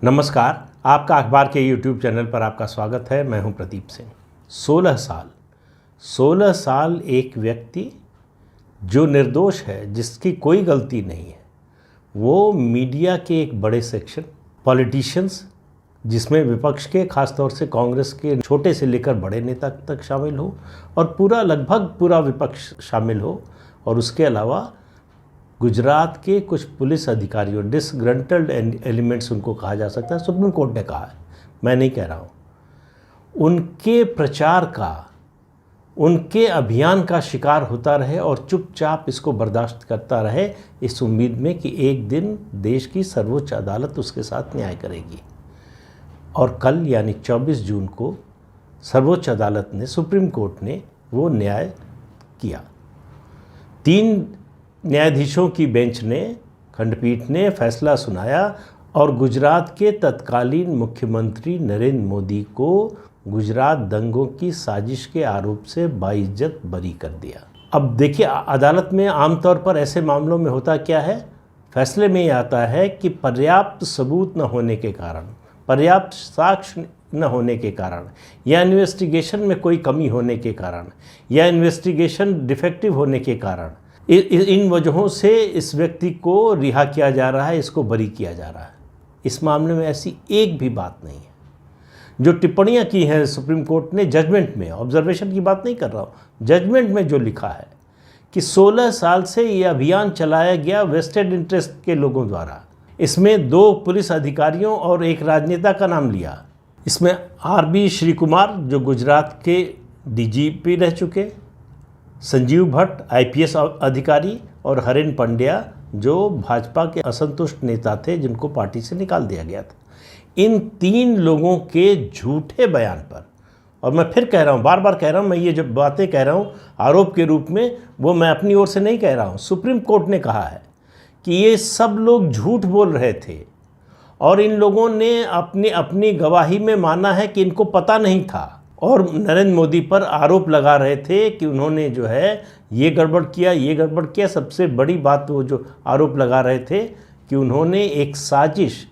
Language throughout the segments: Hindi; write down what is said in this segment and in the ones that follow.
नमस्कार, आपका अखबार के YouTube चैनल पर आपका स्वागत है। मैं हूं प्रदीप सिंह। 16 साल एक व्यक्ति जो निर्दोष है, जिसकी कोई गलती नहीं है, वो मीडिया के एक बड़े सेक्शन पॉलिटिशियंस, जिसमें विपक्ष के खासतौर से कांग्रेस के छोटे से लेकर बड़े नेता तक शामिल हो और लगभग पूरा विपक्ष शामिल हो, और उसके अलावा गुजरात के कुछ पुलिस अधिकारियों, डिसग्रंटल्ड एलिमेंट्स उनको कहा जा सकता है, सुप्रीम कोर्ट ने कहा है, मैं नहीं कह रहा हूँ, उनके प्रचार का, उनके अभियान का शिकार होता रहे और चुपचाप इसको बर्दाश्त करता रहे, इस उम्मीद में कि एक दिन देश की सर्वोच्च अदालत उसके साथ न्याय करेगी। और कल यानी 24 जून को सर्वोच्च अदालत ने, सुप्रीम कोर्ट ने वो न्याय किया। 3 न्यायाधीशों की बेंच ने, खंडपीठ ने फैसला सुनाया और गुजरात के तत्कालीन मुख्यमंत्री नरेंद्र मोदी को गुजरात दंगों की साजिश के आरोप से बाइज्जत बरी कर दिया। अब देखिए, अदालत में आमतौर पर ऐसे मामलों में होता क्या है, फैसले में ये आता है कि पर्याप्त सबूत न होने के कारण, पर्याप्त साक्ष्य न होने के कारण, या इन्वेस्टिगेशन में कोई कमी होने के कारण, या इन्वेस्टिगेशन डिफेक्टिव होने के कारण, इन वजहों से इस व्यक्ति को रिहा किया जा रहा है, इसको बरी किया जा रहा है। इस मामले में ऐसी एक भी बात नहीं है। जो टिप्पणियां की हैं सुप्रीम कोर्ट ने जजमेंट में, ऑब्जर्वेशन की बात नहीं कर रहा हूँ, जजमेंट में जो लिखा है कि 16 साल से ये अभियान चलाया गया वेस्टेड इंटरेस्ट के लोगों द्वारा। इसमें 2 पुलिस अधिकारियों और एक राजनेता का नाम लिया। इसमें RB श्रीकुमार जो गुजरात के DGP रह चुके, संजीव भट्ट IPS अधिकारी, और हरेन पंड्या जो भाजपा के असंतुष्ट नेता थे, जिनको पार्टी से निकाल दिया गया था। इन 3 लोगों के झूठे बयान पर, और मैं फिर कह रहा हूँ, बार बार कह रहा हूँ, मैं ये जो बातें कह रहा हूँ आरोप के रूप में, वो मैं अपनी ओर से नहीं कह रहा हूँ, सुप्रीम कोर्ट ने कहा है कि ये सब लोग झूठ बोल रहे थे और इन लोगों ने अपनी गवाही में माना है कि इनको पता नहीं था, और नरेंद्र मोदी पर आरोप लगा रहे थे कि उन्होंने जो है ये गड़बड़ किया, ये गड़बड़ किया। सबसे बड़ी बात वो जो आरोप लगा रहे थे कि उन्होंने एक साजिश,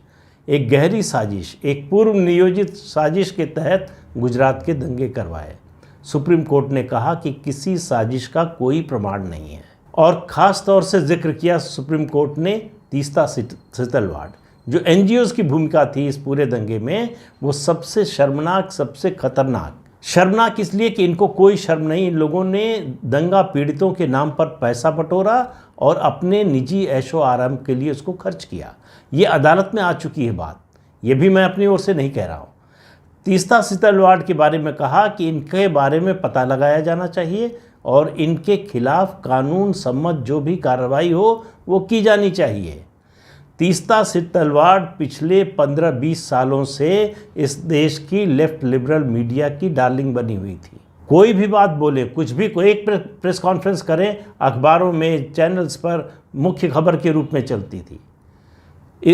एक गहरी साजिश, एक पूर्व नियोजित साजिश के तहत गुजरात के दंगे करवाए। सुप्रीम कोर्ट ने कहा कि किसी साजिश का कोई प्रमाण नहीं है, और ख़ास तौर से जिक्र किया सुप्रीम कोर्ट ने तीस्ता सीतलवाड़, जो NGOs की भूमिका थी इस पूरे दंगे में, वो सबसे शर्मनाक, सबसे खतरनाक। शर्मनाक इसलिए कि इनको कोई शर्म नहीं, इन लोगों ने दंगा पीड़ितों के नाम पर पैसा बटोरा और अपने निजी ऐशो आराम के लिए उसको खर्च किया। ये अदालत में आ चुकी है बात, ये भी मैं अपनी ओर से नहीं कह रहा हूँ। तीस्ता सीतलवाड़ के बारे में कहा कि इनके बारे में पता लगाया जाना चाहिए और इनके खिलाफ कानून सम्मत जो भी कार्रवाई हो वो की जानी चाहिए। तीस्ता सीतलवाड़ पिछले 15-20 सालों से इस देश की लेफ्ट लिबरल मीडिया की डार्लिंग बनी हुई थी। कोई भी बात बोले, कुछ भी, कोई एक प्रेस कॉन्फ्रेंस करें, अखबारों में, चैनल्स पर मुख्य खबर के रूप में चलती थी।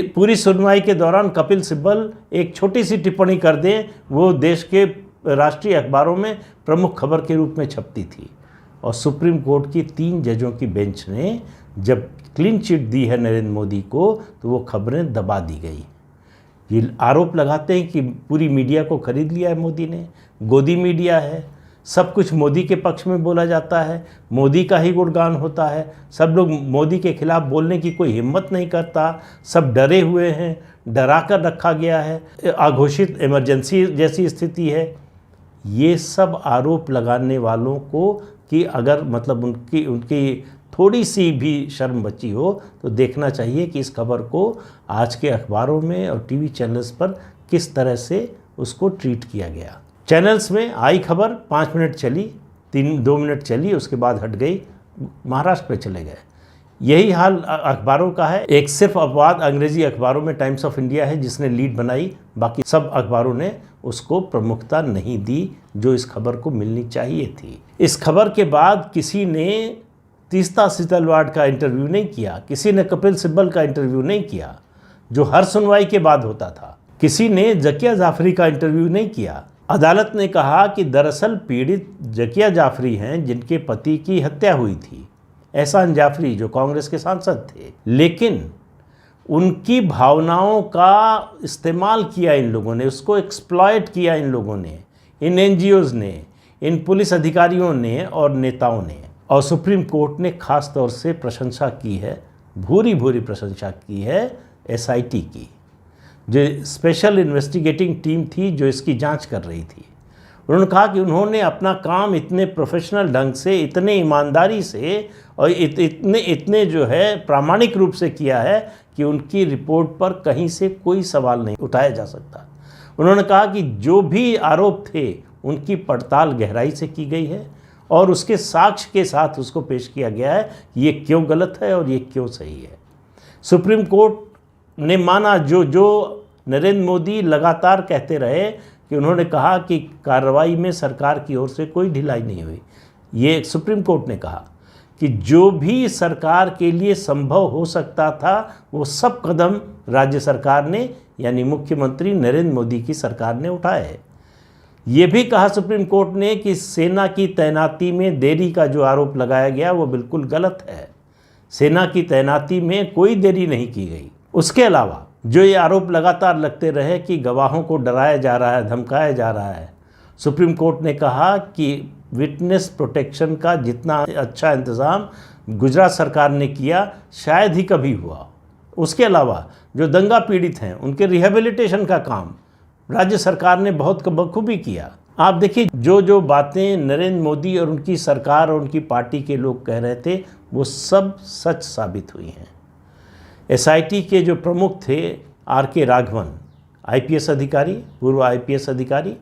पूरी सुनवाई के दौरान कपिल सिब्बल एक छोटी सी टिप्पणी कर दें, वो देश के राष्ट्रीय अखबारों में प्रमुख खबर के रूप में छपती थी। और सुप्रीम कोर्ट की 3 जजों की बेंच ने जब क्लीन चिट दी है नरेंद्र मोदी को, तो वो खबरें दबा दी गई। ये आरोप लगाते हैं कि पूरी मीडिया को खरीद लिया है मोदी ने, गोदी मीडिया है, सब कुछ मोदी के पक्ष में बोला जाता है, मोदी का ही गुणगान होता है, सब लोग मोदी के खिलाफ बोलने की कोई हिम्मत नहीं करता, सब डरे हुए हैं, डरा कर रखा गया है, अघोषित इमरजेंसी जैसी स्थिति है। ये सब आरोप लगाने वालों को कि अगर मतलब उनकी थोड़ी सी भी शर्म बची हो तो देखना चाहिए कि इस खबर को आज के अखबारों में और टीवी चैनल्स पर किस तरह से उसको ट्रीट किया गया। चैनल्स में आई खबर 5 मिनट चली, 2 मिनट चली, उसके बाद हट गई, महाराष्ट्र पे चले गए। यही हाल अखबारों का है। एक सिर्फ अपवाद अंग्रेजी अखबारों में टाइम्स ऑफ इंडिया है जिसने लीड बनाई, बाकी सब अखबारों ने उसको प्रमुखता नहीं दी जो इस खबर को मिलनी चाहिए थी। इस खबर के बाद किसी ने तीस्ता सीतलवाड़ का इंटरव्यू नहीं किया, किसी ने कपिल सिब्बल का इंटरव्यू नहीं किया जो हर सुनवाई के बाद होता था, किसी ने जकिया जाफरी का इंटरव्यू नहीं किया। अदालत ने कहा कि दरअसल पीड़ित जकिया जाफरी हैं जिनके पति की हत्या हुई थी, एहसान जाफरी जो कांग्रेस के सांसद थे, लेकिन उनकी भावनाओं का इस्तेमाल किया इन लोगों ने, उसको एक्सप्लॉयट किया इन लोगों ने, इन एनजीओज़ ने, इन पुलिस अधिकारियों ने और नेताओं ने। और सुप्रीम कोर्ट ने ख़ास तौर से प्रशंसा की है, भूरी भूरी प्रशंसा की है एसआईटी की, जो स्पेशल इन्वेस्टिगेटिंग टीम थी जो इसकी जांच कर रही थी। उन्होंने कहा कि उन्होंने अपना काम इतने प्रोफेशनल ढंग से, इतने ईमानदारी से और इतने जो है प्रामाणिक रूप से किया है कि उनकी रिपोर्ट पर कहीं से कोई सवाल नहीं उठाया जा सकता। उन्होंने कहा कि जो भी आरोप थे उनकी पड़ताल गहराई से की गई है और उसके साक्ष्य के साथ उसको पेश किया गया है ये क्यों गलत है और ये क्यों सही है। सुप्रीम कोर्ट ने माना जो नरेंद्र मोदी लगातार कहते रहे कि उन्होंने कहा कि कार्रवाई में सरकार की ओर से कोई ढिलाई नहीं हुई। ये सुप्रीम कोर्ट ने कहा कि जो भी सरकार के लिए संभव हो सकता था वो सब कदम राज्य सरकार ने यानी मुख्यमंत्री नरेंद्र मोदी की सरकार ने उठाए है। ये भी कहा सुप्रीम कोर्ट ने कि सेना की तैनाती में देरी का जो आरोप लगाया गया वो बिल्कुल गलत है। सेना की तैनाती में कोई देरी नहीं की गई। उसके अलावा जो ये आरोप लगातार लगते रहे कि गवाहों को डराया जा रहा है, धमकाया जा रहा है, सुप्रीम कोर्ट ने कहा कि विटनेस प्रोटेक्शन का जितना अच्छा इंतज़ाम गुजरात सरकार ने किया शायद ही कभी हुआ। उसके अलावा जो दंगा पीड़ित हैं उनके रिहेबिलिटेशन का काम राज्य सरकार ने बहुत बखूबी किया। आप देखिए जो बातें नरेंद्र मोदी और उनकी सरकार और उनकी पार्टी के लोग कह रहे थे वो सब सच साबित हुई हैं। एसआईटी के जो प्रमुख थे आर.के. राघवन, आईपीएस अधिकारी, पूर्व आईपीएस अधिकारी।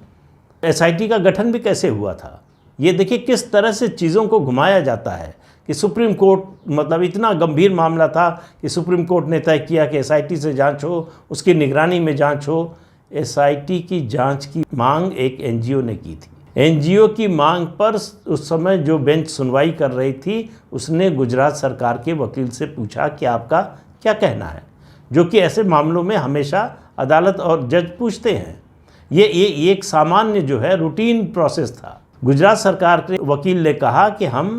एसआईटी का गठन भी कैसे हुआ था ये देखिए, किस तरह से चीज़ों को घुमाया जाता है कि सुप्रीम कोर्ट, मतलब इतना गंभीर मामला था कि सुप्रीम कोर्ट ने तय किया कि एसआईटी से जांच हो, उसकी निगरानी में जांच हो। एसआईटी की जांच की मांग एक एनजीओ ने की थी। एनजीओ की मांग पर उस समय जो बेंच सुनवाई कर रही थी उसने गुजरात सरकार के वकील से पूछा कि आपका क्या कहना है, जो कि ऐसे मामलों में हमेशा अदालत और जज पूछते हैं। ये एक सामान्य जो है रूटीन प्रोसेस था। गुजरात सरकार के वकील ने कहा कि हम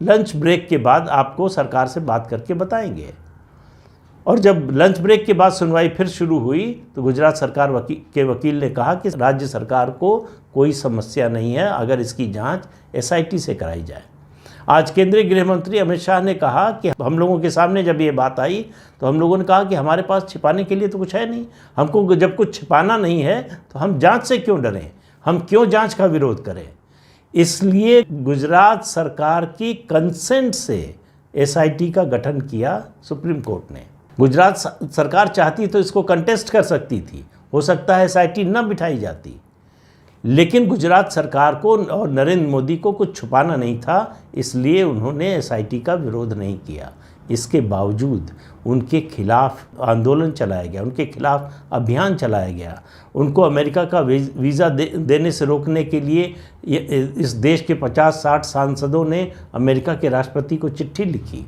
लंच ब्रेक के बाद आपको सरकार से बात करके बताएंगे। और जब लंच ब्रेक के बाद सुनवाई फिर शुरू हुई तो गुजरात सरकार के वकील ने कहा कि राज्य सरकार को कोई समस्या नहीं है अगर इसकी जांच एसआईटी से कराई जाए। आज केंद्रीय गृह मंत्री अमित शाह ने कहा कि हम लोगों के सामने जब ये बात आई तो हम लोगों ने कहा कि हमारे पास छिपाने के लिए तो कुछ है नहीं, हमको जब कुछ छिपाना नहीं है तो हम जांच से क्यों डरें, हम क्यों जांच का विरोध करें। इसलिए गुजरात सरकार की कंसेंट से एसआईटी का गठन किया सुप्रीम कोर्ट ने। गुजरात सरकार चाहती तो इसको कंटेस्ट कर सकती थी, हो सकता है एसआईटी न बिठाई जाती, लेकिन गुजरात सरकार को और नरेंद्र मोदी को कुछ छुपाना नहीं था, इसलिए उन्होंने एसआईटी का विरोध नहीं किया। इसके बावजूद उनके खिलाफ आंदोलन चलाया गया, उनके खिलाफ अभियान चलाया गया। उनको अमेरिका का वीज़ा देने से रोकने के लिए इस देश के 50-60 सांसदों ने अमेरिका के राष्ट्रपति को चिट्ठी लिखी।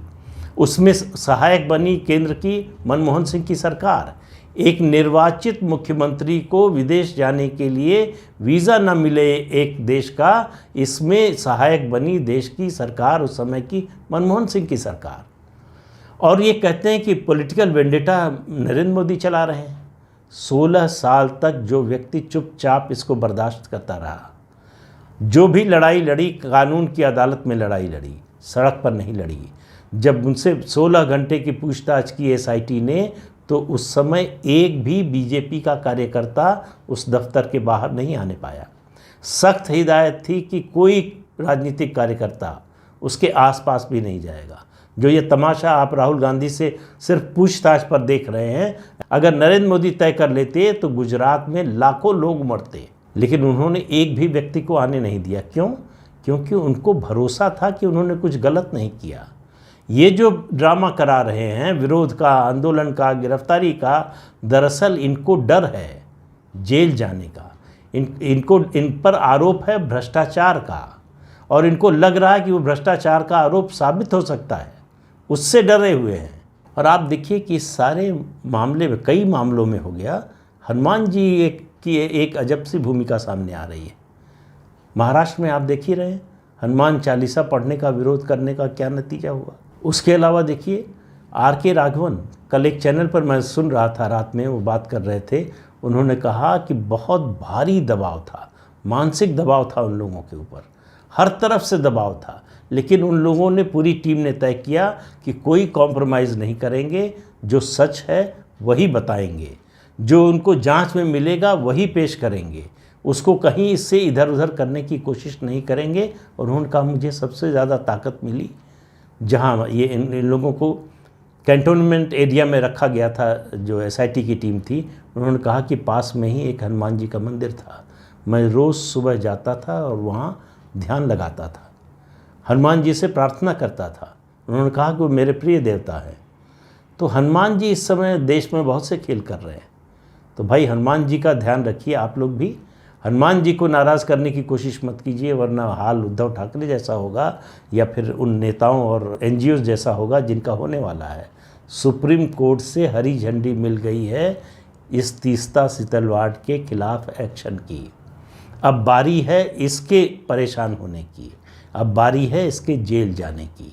उसमें सहायक बनी केंद्र की मनमोहन सिंह की सरकार। एक निर्वाचित मुख्यमंत्री को विदेश जाने के लिए वीज़ा न मिले एक देश का, इसमें सहायक बनी देश की सरकार, उस समय की मनमोहन सिंह की सरकार। और ये कहते हैं कि पॉलिटिकल वेंडेटा नरेंद्र मोदी चला रहे हैं। 16 साल तक जो व्यक्ति चुपचाप इसको बर्दाश्त करता रहा, जो भी लड़ाई लड़ी कानून की अदालत में लड़ाई लड़ी, सड़क पर नहीं लड़ी। जब उनसे 16 घंटे की पूछताछ की एसआईटी ने तो उस समय एक भी बीजेपी का कार्यकर्ता उस दफ्तर के बाहर नहीं आने पाया। सख्त हिदायत थी कि कोई राजनीतिक कार्यकर्ता उसके आसपास भी नहीं जाएगा। जो ये तमाशा आप राहुल गांधी से सिर्फ पूछताछ पर देख रहे हैं, अगर नरेंद्र मोदी तय कर लेते तो गुजरात में लाखों लोग मरते, लेकिन उन्होंने एक भी व्यक्ति को आने नहीं दिया। क्यों? क्योंकि उनको भरोसा था कि उन्होंने कुछ गलत नहीं किया। ये जो ड्रामा करा रहे हैं विरोध का, आंदोलन का, गिरफ्तारी का, दरअसल इनको डर है जेल जाने का। इन पर आरोप है भ्रष्टाचार का, और इनको लग रहा है कि वो भ्रष्टाचार का आरोप साबित हो सकता है, उससे डरे हुए हैं। और आप देखिए कि इस सारे मामले में, कई मामलों में हो गया, हनुमान जी की एक अजब सी भूमिका सामने आ रही है। महाराष्ट्र में आप देख ही रहे हैं, हनुमान चालीसा पढ़ने का विरोध करने का क्या नतीजा हुआ। उसके अलावा देखिए आर.के. राघवन कल एक चैनल पर मैं सुन रहा था, रात में वो बात कर रहे थे, उन्होंने कहा कि बहुत भारी दबाव था, मानसिक दबाव था उन लोगों के ऊपर, हर तरफ से दबाव था, लेकिन उन लोगों ने, पूरी टीम ने तय किया कि कोई कॉम्प्रोमाइज़ नहीं करेंगे, जो सच है वही बताएंगे, जो उनको जांच में मिलेगा वही पेश करेंगे, उसको कहीं इससे इधर उधर करने की कोशिश नहीं करेंगे। और उन्होंने कहा मुझे सबसे ज़्यादा ताकत मिली जहाँ ये इन लोगों को कैंटोनमेंट एरिया में रखा गया था, जो एसआईटी की टीम थी। उन्होंने कहा कि पास में ही एक हनुमान जी का मंदिर था, मैं रोज़ सुबह जाता था और वहाँ ध्यान लगाता था, हनुमान जी से प्रार्थना करता था। उन्होंने कहा कि वो मेरे प्रिय देवता है। तो हनुमान जी इस समय देश में बहुत से खेल कर रहे हैं, तो भाई हनुमान जी का ध्यान रखिए। आप लोग भी हनुमान जी को नाराज़ करने की कोशिश मत कीजिए, वरना हाल उद्धव ठाकरे जैसा होगा या फिर उन नेताओं और एनजीओ जैसा होगा जिनका होने वाला है। सुप्रीम कोर्ट से हरी झंडी मिल गई है इस तीस्ता सीतलवाड़ के खिलाफ एक्शन की। अब बारी है इसके परेशान होने की, अब बारी है इसके जेल जाने की।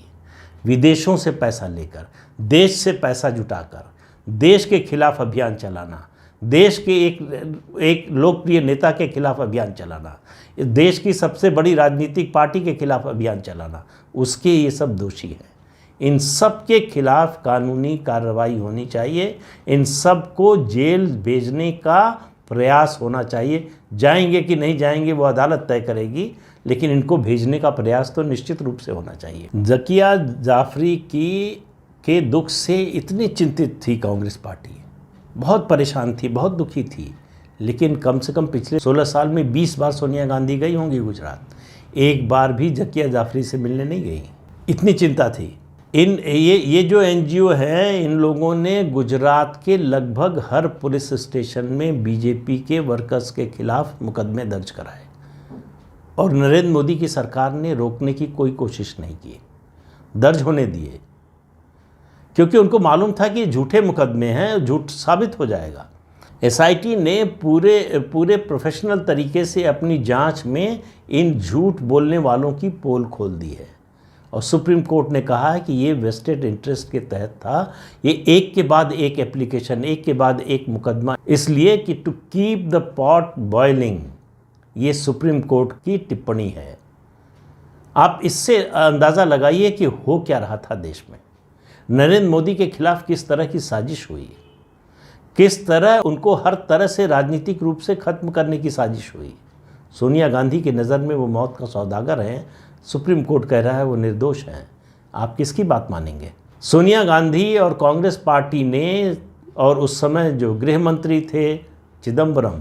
विदेशों से पैसा लेकर, देश से पैसा जुटाकर देश के खिलाफ अभियान चलाना, देश के एक लोकप्रिय नेता के खिलाफ अभियान चलाना, देश की सबसे बड़ी राजनीतिक पार्टी के खिलाफ अभियान चलाना, उसके ये सब दोषी हैं। इन सब के खिलाफ कानूनी कार्रवाई होनी चाहिए, इन सब को जेल भेजने का प्रयास होना चाहिए। जाएंगे कि नहीं जाएंगे वो अदालत तय करेगी, लेकिन इनको भेजने का प्रयास तो निश्चित रूप से होना चाहिए। ज़किया जाफरी के दुख से इतनी चिंतित थी कांग्रेस पार्टी, बहुत परेशान थी, बहुत दुखी थी, लेकिन कम से कम पिछले 16 साल में 20 बार सोनिया गांधी गई होंगी गुजरात, एक बार भी ज़किया जाफरी से मिलने नहीं गई, इतनी चिंता थी। ये जो एनजीओ हैं, इन लोगों ने गुजरात के लगभग हर पुलिस स्टेशन में बीजेपी के वर्कर्स के खिलाफ मुकदमे दर्ज कराए, और नरेंद्र मोदी की सरकार ने रोकने की कोई कोशिश नहीं की, दर्ज होने दिए, क्योंकि उनको मालूम था कि झूठे मुकदमे हैं, झूठ साबित हो जाएगा। एसआईटी ने पूरे प्रोफेशनल तरीके से अपनी जांच में इन झूठ बोलने वालों की पोल खोल दी है, और सुप्रीम कोर्ट ने कहा है कि ये वेस्टेड इंटरेस्ट के तहत था। ये एक के बाद एक एप्लीकेशन, एक के बाद एक मुकदमा, इसलिए कि to keep the pot boiling, ये सुप्रीम कोर्ट की टिप्पणी है। आप इससे अंदाज़ा लगाइए कि हो क्या रहा था देश में। नरेंद्र मोदी के खिलाफ किस तरह की साजिश हुई, किस तरह उनको हर तरह से राजनीतिक रूप से ख़त्म करने की साजिश हुई। सोनिया गांधी की नज़र में वो मौत का सौदागर हैं, सुप्रीम कोर्ट कह रहा है वो निर्दोष हैं। आप किसकी बात मानेंगे? सोनिया गांधी और कांग्रेस पार्टी ने, और उस समय जो गृह मंत्री थे चिदम्बरम,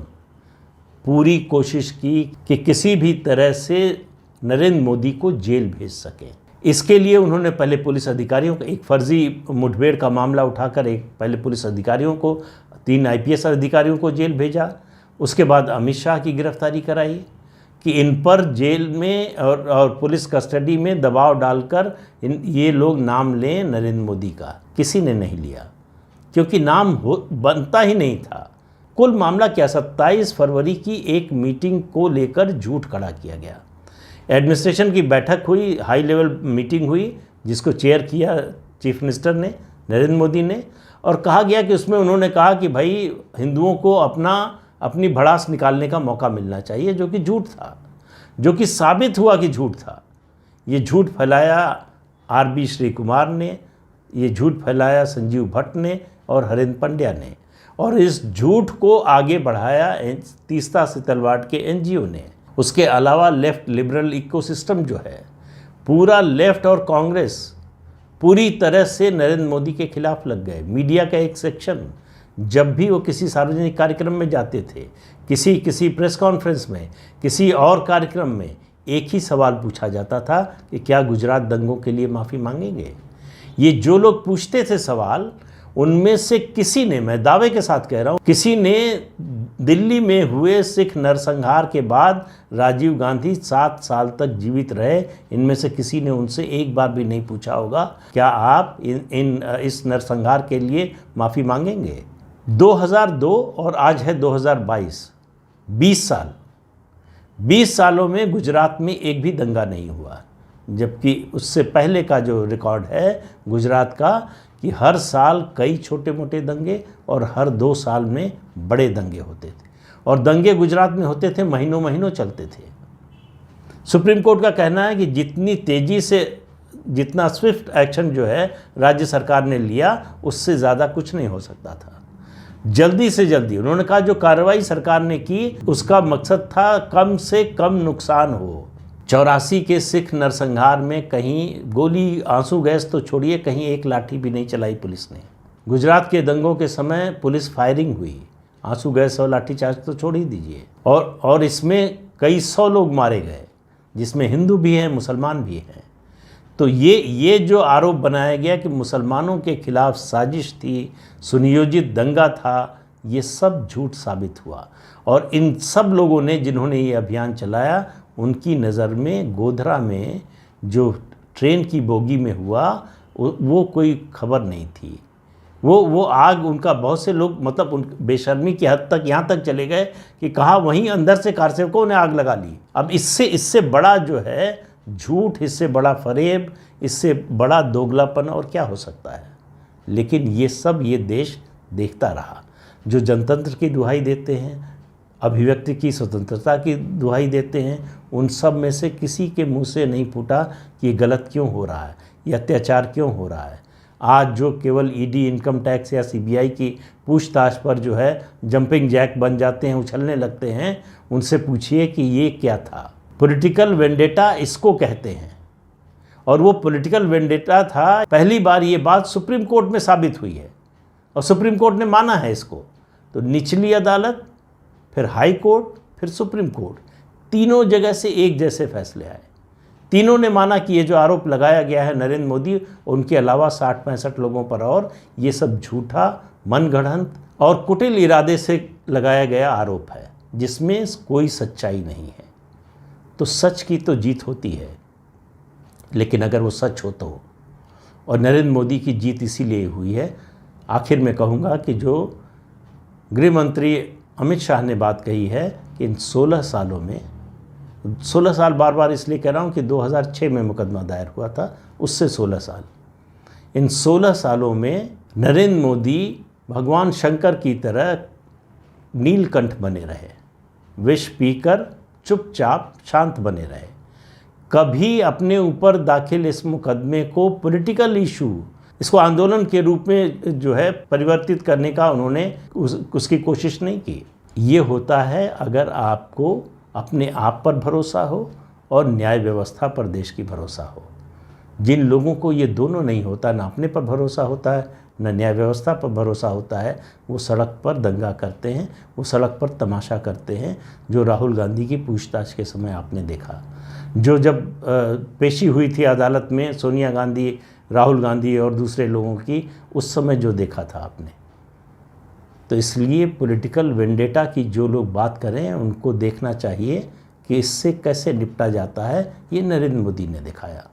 पूरी कोशिश की कि किसी भी तरह से नरेंद्र मोदी को जेल भेज सकें। इसके लिए उन्होंने पहले पुलिस अधिकारियों का एक फर्जी मुठभेड़ का मामला उठाकर पहले पुलिस अधिकारियों को, 3 आईपीएस अधिकारियों को जेल भेजा। उसके बाद अमित शाह की गिरफ्तारी कराई कि इन पर जेल में और पुलिस कस्टडी में दबाव डालकर ये लोग नाम लें नरेंद्र मोदी का। किसी ने नहीं लिया, क्योंकि नाम बनता ही नहीं था। कुल मामला क्या, 27 फरवरी की एक मीटिंग को लेकर झूठ खड़ा किया गया। एडमिनिस्ट्रेशन की बैठक हुई, हाई लेवल मीटिंग हुई, जिसको चेयर किया चीफ मिनिस्टर ने, नरेंद्र मोदी ने, और कहा गया कि उसमें उन्होंने कहा कि भाई हिंदुओं को अपनी भड़ास निकालने का मौका मिलना चाहिए, जो कि झूठ था, जो कि साबित हुआ कि झूठ था। ये झूठ फैलाया आरबी श्री कुमार ने, ये झूठ फैलाया संजीव भट्ट ने और हरेंद्र पंड्या ने, और इस झूठ को आगे बढ़ाया तीस्ता सीतलवाड़ के एनजीओ ने। उसके अलावा लेफ्ट लिबरल इकोसिस्टम जो है, पूरा लेफ्ट और कांग्रेस पूरी तरह से नरेंद्र मोदी के खिलाफ लग गए। मीडिया का एक सेक्शन, जब भी वो किसी सार्वजनिक कार्यक्रम में जाते थे, किसी प्रेस कॉन्फ्रेंस में, किसी और कार्यक्रम में, एक ही सवाल पूछा जाता था कि क्या गुजरात दंगों के लिए माफ़ी मांगेंगे। ये जो लोग पूछते थे सवाल, उनमें से किसी ने, मैं दावे के साथ कह रहा हूँ, किसी ने दिल्ली में हुए सिख नरसंहार के बाद राजीव गांधी 7 साल तक जीवित रहे, इनमें से किसी ने उनसे एक बार भी नहीं पूछा होगा क्या आप इस नरसंहार के लिए माफ़ी मांगेंगे। 2002 और आज है 2022, 20 सालों में गुजरात में एक भी दंगा नहीं हुआ, जबकि उससे पहले का जो रिकॉर्ड है गुजरात का कि हर साल कई छोटे मोटे दंगे और हर 2 साल में बड़े दंगे होते थे, और दंगे गुजरात में होते थे, महीनों महीनों चलते थे। सुप्रीम कोर्ट का कहना है कि जितनी तेज़ी से, जितना स्विफ्ट एक्शन जो है राज्य सरकार ने लिया, उससे ज़्यादा कुछ नहीं हो सकता था। जल्दी से जल्दी उन्होंने कहा जो कार्रवाई सरकार ने की उसका मकसद था कम से कम नुकसान हो। 84 के सिख नरसंहार में कहीं गोली, आंसू गैस तो छोड़िए, कहीं एक लाठी भी नहीं चलाई पुलिस ने। गुजरात के दंगों के समय पुलिस फायरिंग हुई, आंसू गैस और लाठीचार्ज तो छोड़ ही दीजिए, और इसमें कई 100 लोग मारे गए, जिसमें हिंदू भी हैं, मुसलमान भी हैं। तो ये जो आरोप बनाया गया कि मुसलमानों के खिलाफ साजिश थी, सुनियोजित दंगा था, ये सब झूठ साबित हुआ। और इन सब लोगों ने जिन्होंने ये अभियान चलाया, उनकी नज़र में गोधरा में जो ट्रेन की बोगी में हुआ वो कोई खबर नहीं थी। वो आग, उनका बहुत से लोग मतलब उन बेशर्मी की हद तक यहाँ तक चले गए कि कहा वहीं अंदर से कारसेवकों ने आग लगा ली। अब इससे बड़ा जो है झूठ, इससे बड़ा फरेब, इससे बड़ा दोगलापन और क्या हो सकता है। लेकिन ये सब ये देश देखता रहा। जो जनतंत्र की दुहाई देते हैं, अभिव्यक्ति की स्वतंत्रता की दुहाई देते हैं, उन सब में से किसी के मुंह से नहीं फूटा कि ये गलत क्यों हो रहा है, ये अत्याचार क्यों हो रहा है। आज जो केवल ईडी, इनकम टैक्स या सीबीआई की पूछताछ पर जो है जंपिंग जैक बन जाते हैं, उछलने लगते हैं, उनसे पूछिए कि ये क्या था। पॉलिटिकल वेंडेटा इसको कहते हैं, और वो पॉलिटिकल वेंडेटा था। पहली बार ये बात सुप्रीम कोर्ट में साबित हुई है और सुप्रीम कोर्ट ने माना है इसको। तो निचली अदालत, फिर हाई कोर्ट, फिर सुप्रीम कोर्ट, तीनों जगह से एक जैसे फैसले आए। तीनों ने माना कि ये जो आरोप लगाया गया है नरेंद्र मोदी, उनके अलावा 60-65 लोगों पर, और ये सब झूठा, मनगढ़ंत और कुटिल इरादे से लगाया गया आरोप है, जिसमें कोई सच्चाई नहीं है। तो सच की तो जीत होती है, लेकिन अगर वो सच हो तो, और नरेंद्र मोदी की जीत इसीलिए हुई है। आखिर में कहूँगा कि जो गृह मंत्री अमित शाह ने बात कही है कि इन 16 सालों में, 16 साल बार बार इसलिए कह रहा हूँ कि 2006 में मुकदमा दायर हुआ था, उससे 16 साल, इन 16 सालों में नरेंद्र मोदी भगवान शंकर की तरह नीलकंठ बने रहे, विष पीकर चुपचाप शांत बने रहे। कभी अपने ऊपर दाखिल इस मुकदमे को पॉलिटिकल इशू, इसको आंदोलन के रूप में जो है परिवर्तित करने का उन्होंने उसकी कोशिश नहीं की। ये होता है अगर आपको अपने आप पर भरोसा हो और न्याय व्यवस्था पर देश की भरोसा हो। जिन लोगों को ये दोनों नहीं होता, ना अपने पर भरोसा होता है, न न्याय व्यवस्था पर भरोसा होता है, वो सड़क पर दंगा करते हैं, वो सड़क पर तमाशा करते हैं। जो राहुल गांधी की पूछताछ के समय आपने देखा, जो जब पेशी हुई थी अदालत में सोनिया गांधी, राहुल गांधी और दूसरे लोगों की, उस समय जो देखा था आपने। तो इसलिए पॉलिटिकल वेंडेटा की जो लोग बात करें, उनको देखना चाहिए कि इससे कैसे निपटा जाता है। ये नरेंद्र मोदी ने दिखाया,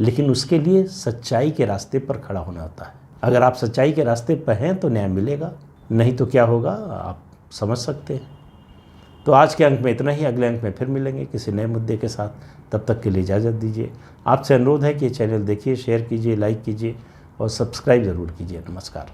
लेकिन उसके लिए सच्चाई के रास्ते पर खड़ा होना होता है। अगर आप सच्चाई के रास्ते पर हैं तो न्याय मिलेगा, नहीं तो क्या होगा आप समझ सकते हैं। तो आज के अंक में इतना ही, अगले अंक में फिर मिलेंगे किसी नए मुद्दे के साथ। तब तक के लिए इजाज़त दीजिए। आपसे अनुरोध है कि ये चैनल देखिए, शेयर कीजिए, लाइक कीजिए और सब्सक्राइब ज़रूर कीजिए। नमस्कार।